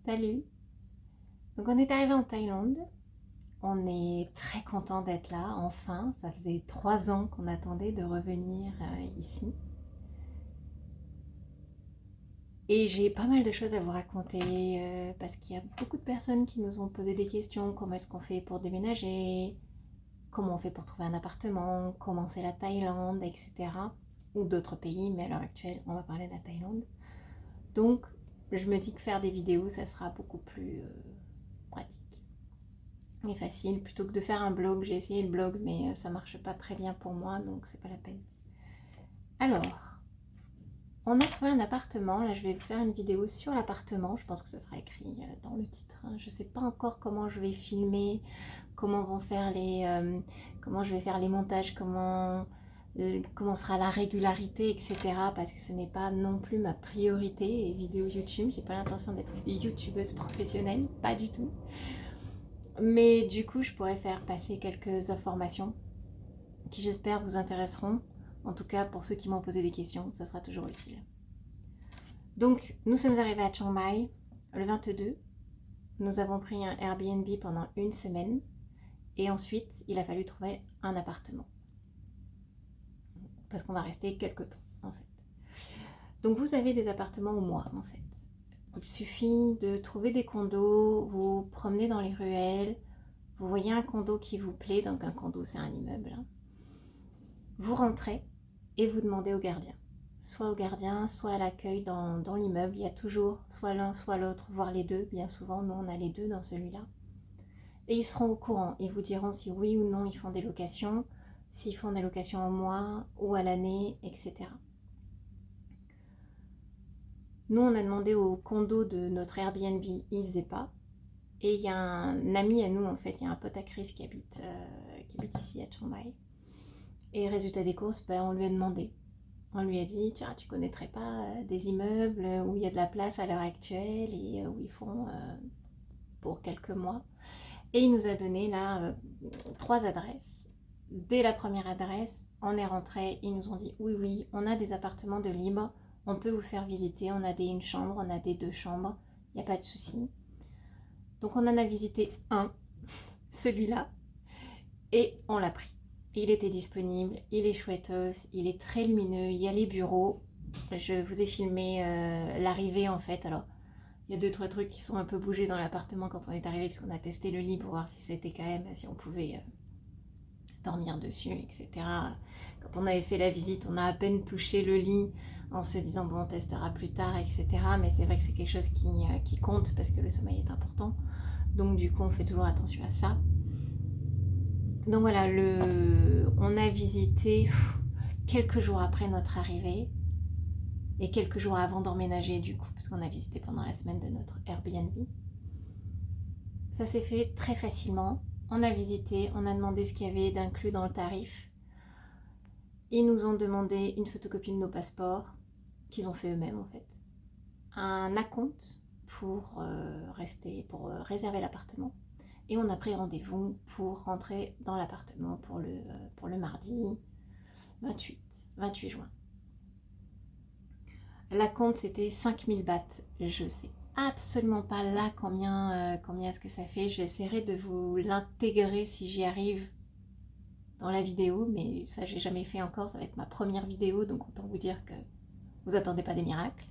Salut! Donc on est arrivé en Thaïlande, on est très content d'être là, enfin, ça faisait 3 ans qu'on attendait de revenir ici. Et j'ai pas mal de choses à vous raconter parce qu'il y a beaucoup de personnes qui nous ont posé des questions, comment est-ce qu'on fait pour déménager, comment on fait pour trouver un appartement, comment c'est la Thaïlande, etc. Ou d'autres pays, mais à l'heure actuelle, on va parler de la Thaïlande. Donc je me dis que faire des vidéos, ça sera beaucoup plus pratique et facile plutôt que de faire un blog. J'ai essayé le blog mais ça marche pas très bien pour moi donc c'est pas la peine. Alors, on a trouvé un appartement. Là je vais vous faire une vidéo sur l'appartement. Je pense que ça sera écrit dans le titre. Je sais pas encore comment je vais filmer, comment vont faire comment je vais faire les montages, comment sera la régularité, etc. Parce que ce n'est pas non plus ma priorité, les vidéos YouTube. J'ai pas l'intention d'être youtubeuse professionnelle, pas du tout. Mais du coup, je pourrais faire passer quelques informations qui j'espère vous intéresseront. En tout cas, pour ceux qui m'ont posé des questions, ça sera toujours utile. Donc, nous sommes arrivés à Chiang Mai le 22. Nous avons pris un Airbnb pendant une semaine. Et ensuite, il a fallu trouver un appartement. Parce qu'on va rester quelques temps, en fait. Donc, vous avez des appartements au mois, en fait. Il suffit de trouver des condos, vous promenez dans les ruelles, vous voyez un condo qui vous plaît, donc un condo c'est un immeuble, hein. Vous rentrez et vous demandez au gardien. Soit au gardien, soit à l'accueil dans l'immeuble. Il y a toujours soit l'un, soit l'autre, voire les deux. Bien souvent, nous on a les deux dans celui-là. Et ils seront au courant. Ils vous diront si oui ou non ils font des locations, s'ils font des locations au mois ou à l'année, etc. Nous, on a demandé au condo de notre Airbnb, ils faisaient pas. Et il y a un ami à nous, en fait, il y a un pote à Chris qui habite ici à Chiang Mai. Et résultat des courses, ben, on lui a demandé. On lui a dit, tiens, tu connaîtrais pas des immeubles où il y a de la place à l'heure actuelle et où ils font pour quelques mois. Et il nous a donné là 3 adresses. Dès la première adresse, on est rentré, ils nous ont dit, oui, oui, on a des appartements de libre, on peut vous faire visiter, on a des 1 chambre, on a des 2 chambres, il n'y a pas de souci. Donc on en a visité un, celui-là, et on l'a pris. Il était disponible, il est chouettos, il est très lumineux, il y a les bureaux. Je vous ai filmé l'arrivée en fait. Alors, il y a 2-3 trucs qui sont un peu bougés dans l'appartement quand on est arrivé, puisqu'on a testé le lit pour voir si c'était quand même, si on pouvait dormir dessus, etc. Quand on avait fait la visite, on a à peine touché le lit en se disant bon, on testera plus tard, etc. Mais c'est vrai que c'est quelque chose qui compte parce que le sommeil est important. Donc du coup, on fait toujours attention à ça. Donc voilà, on a visité quelques jours après notre arrivée et quelques jours avant d'emménager du coup, parce qu'on a visité pendant la semaine de notre Airbnb. Ça s'est fait très facilement. On a visité, on a demandé ce qu'il y avait d'inclus dans le tarif. Ils nous ont demandé une photocopie de nos passeports, qu'ils ont fait eux-mêmes en fait. Un acompte pour réserver l'appartement. Et on a pris rendez-vous pour rentrer dans l'appartement pour le mardi 28 juin. La compte c'était 5000 bahts. Je sais absolument pas là combien est-ce que ça fait. J'essaierai de vous l'intégrer si j'y arrive dans la vidéo, mais ça j'ai jamais fait encore. Ça va être ma première vidéo, donc autant vous dire que vous attendez pas des miracles.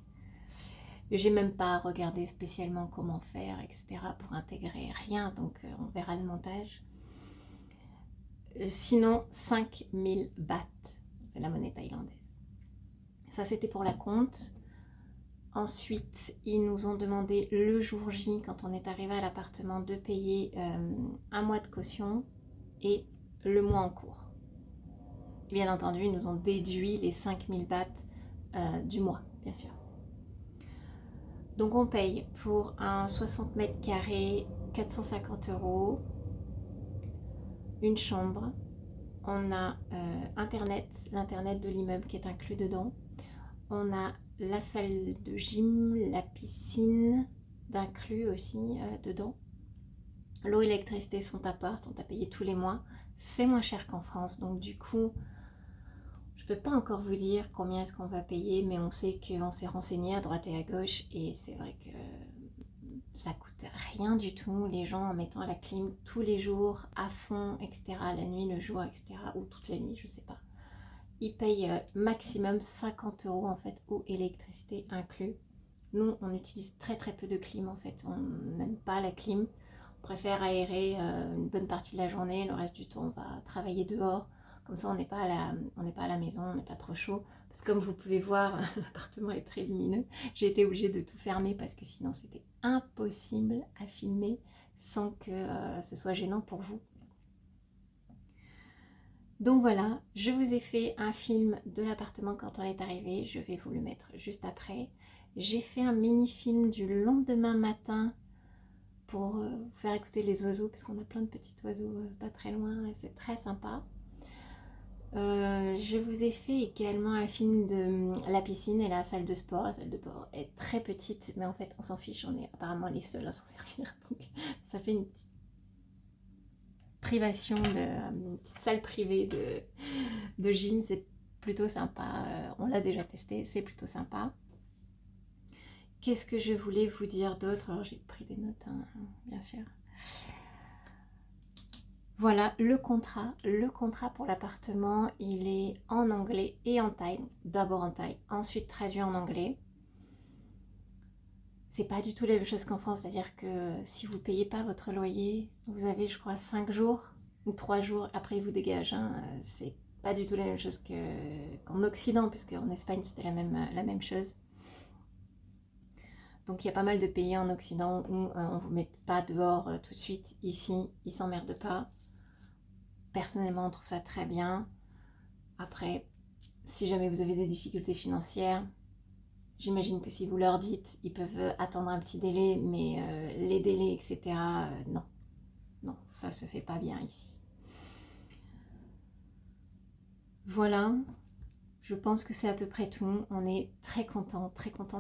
J'ai même pas regardé spécialement comment faire, etc. pour intégrer rien, donc on verra le montage. Sinon, 5000 bahts, c'est la monnaie thaïlandaise. Ça, c'était pour la compte. Ensuite, ils nous ont demandé le jour J, quand on est arrivé à l'appartement, de payer 1 mois de caution et le mois en cours. Et bien entendu, ils nous ont déduit les 5000 bahts du mois, bien sûr. Donc on paye pour un 60 mètres carrés 450 €, une chambre. On a internet, l'internet de l'immeuble qui est inclus dedans. On a la salle de gym, la piscine d'inclus aussi dedans. L'eau et l'électricité sont à part, sont à payer tous les mois. C'est moins cher qu'en France, donc du coup, je peux pas encore vous dire combien est-ce qu'on va payer, mais on sait qu'on s'est renseigné à droite et à gauche, et c'est vrai que Ça coûte rien du tout, les gens en mettant la clim tous les jours, à fond, etc., la nuit, le jour, etc., ou toute la nuit, je sais pas. Ils payent maximum 50 € en fait, eau, électricité inclus. Nous, on utilise très très peu de clim en fait, on n'aime pas la clim. On préfère aérer une bonne partie de la journée, le reste du temps on va travailler dehors. Comme ça on n'est pas à la maison, on n'est pas trop chaud. Parce que comme vous pouvez voir, l'appartement est très lumineux. J'ai été obligée de tout fermer parce que sinon c'était impossible à filmer sans que ce soit gênant pour vous. Donc voilà, je vous ai fait un film de l'appartement quand on est arrivé, je vais vous le mettre juste après. J'ai fait un mini-film du lendemain matin pour vous faire écouter les oiseaux, parce qu'on a plein de petits oiseaux pas très loin et c'est très sympa. Je vous ai fait également un film de la piscine et la salle de sport. La salle de sport est très petite, mais en fait on s'en fiche, on est apparemment les seuls à s'en servir, donc ça fait une petite privation, une petite salle privée de gym, c'est plutôt sympa. On l'a déjà testé, c'est plutôt sympa. Qu'est-ce que je voulais vous dire d'autre? Alors j'ai pris des notes, hein, bien sûr. Voilà, le contrat pour l'appartement, il est en anglais et en thaï. D'abord en thaï, ensuite traduit en anglais. C'est pas du tout la même chose qu'en France, c'est-à-dire que si vous payez pas votre loyer, vous avez, je crois, 5 jours ou 3 jours, après ils vous dégagent. Hein. C'est pas du tout la même chose qu'en Occident, puisque en Espagne c'était la même chose. Donc il y a pas mal de pays en Occident où on ne vous met pas dehors tout de suite. Ici, ils s'emmerdent pas. Personnellement, on trouve ça très bien. Après, si jamais vous avez des difficultés financières, j'imagine que si vous leur dites, ils peuvent attendre un petit délai, mais les délais, etc., non. Non, ça se fait pas bien ici. Voilà, je pense que c'est à peu près tout. On est très content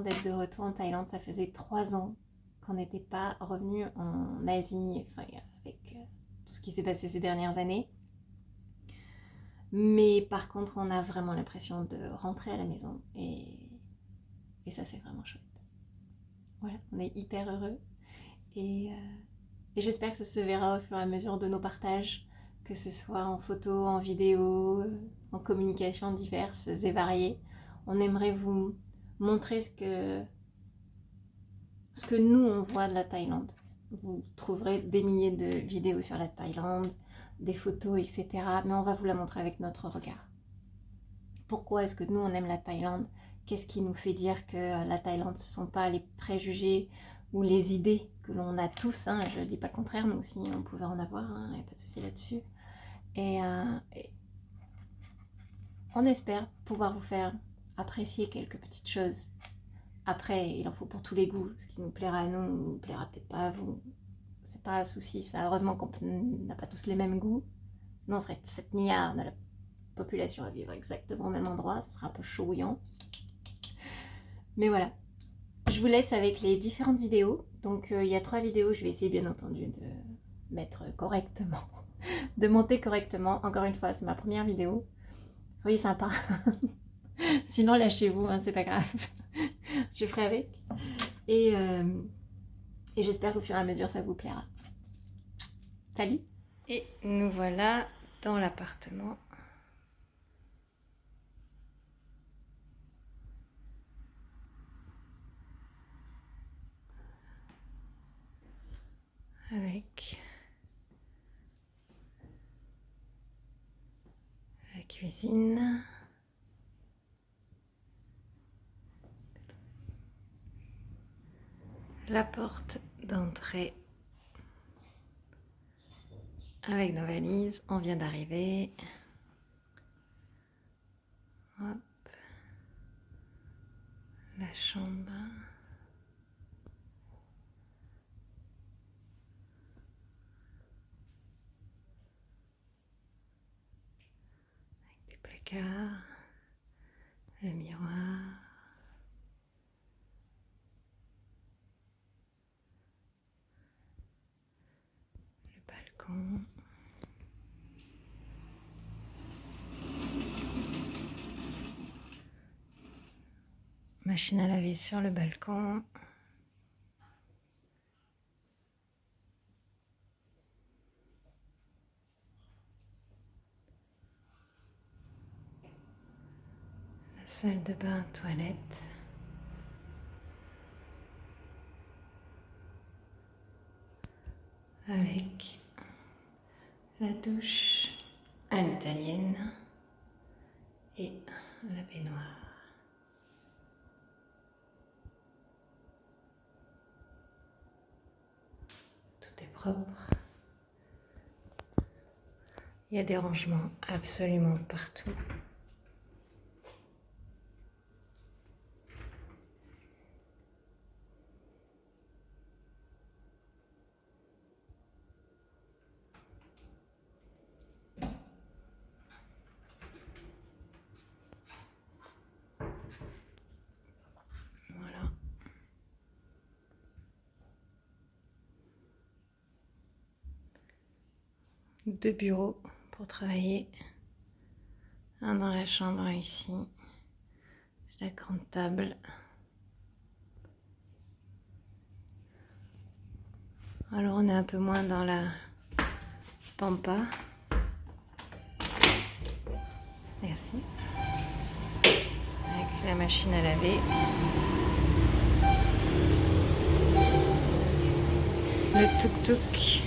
d'être de retour en Thaïlande. Ça faisait 3 ans qu'on n'était pas revenu en Asie, enfin, avec tout ce qui s'est passé ces dernières années. Mais par contre, on a vraiment l'impression de rentrer à la maison et ça, c'est vraiment chouette. Voilà, on est hyper heureux et j'espère que ça se verra au fur et à mesure de nos partages, que ce soit en photo, en vidéo, en communication diverses et variées. On aimerait vous montrer ce que nous on voit de la Thaïlande. Vous trouverez des milliers de vidéos sur la Thaïlande, des photos, etc. Mais on va vous la montrer avec notre regard. Pourquoi est-ce que nous on aime la Thaïlande? Qu'est-ce qui nous fait dire que la Thaïlande ce ne sont pas les préjugés ou les idées que l'on a tous, hein, je ne dis pas le contraire, nous aussi on pouvait en avoir, il n'y a pas de souci là-dessus. Et on espère pouvoir vous faire apprécier quelques petites choses. Après, il en faut pour tous les goûts, ce qui nous plaira à nous ne nous plaira peut-être pas à vous. C'est pas un souci, ça. Heureusement qu'on n'a pas tous les mêmes goûts. Sinon, on serait 7 milliards de la population à vivre exactement au même endroit, ça serait un peu chouillant. Mais voilà, je vous laisse avec les différentes vidéos. Donc il y a 3 vidéos, je vais essayer bien entendu de mettre correctement, de monter correctement. Encore une fois, c'est ma première vidéo. Soyez sympa. Sinon lâchez-vous, hein, c'est pas grave. Je ferai avec. Et j'espère qu'au fur et à mesure ça vous plaira. Salut. Et nous voilà dans l'appartement. Avec la cuisine. La porte d'entrée avec nos valises. On vient d'arriver. Hop. La chambre. Avec des placards. Le miroir. Le balcon. Machine à laver sur le balcon. salle de bain, toilette. Avec la douche à l'italienne et la baignoire. Tout est propre. Il y a des rangements absolument partout. Voilà. Deux bureaux pour travailler. Un dans la chambre, un ici. C'est la grande table. Alors on est un peu moins dans la pampa. Merci. Avec la machine à laver. Le tuk-tuk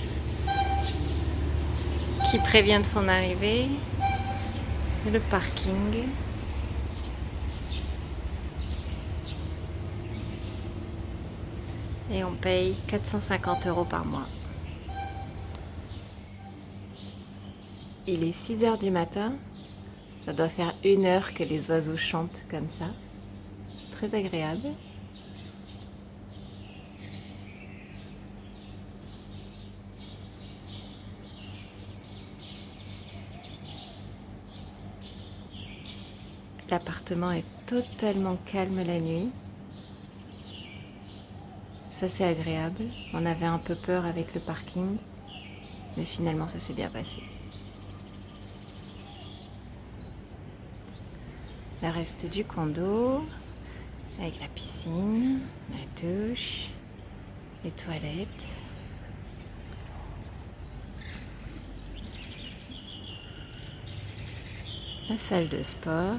qui prévient de son arrivée. Le parking. Et on paye 450 € par mois. Il est 6 h du matin. Ça doit faire 1 heure que les oiseaux chantent comme ça. C'est très agréable. L'appartement est totalement calme la nuit. Ça c'est agréable. On avait un peu peur avec le parking, mais finalement ça s'est bien passé. Le reste du condo, avec la piscine, la douche, les toilettes. La salle de sport.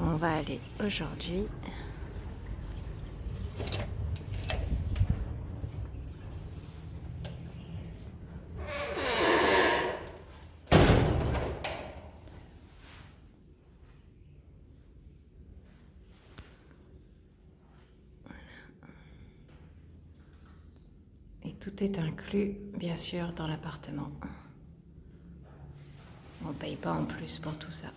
On va aller aujourd'hui et tout est inclus bien sûr dans l'appartement. On ne paye pas en plus pour tout ça.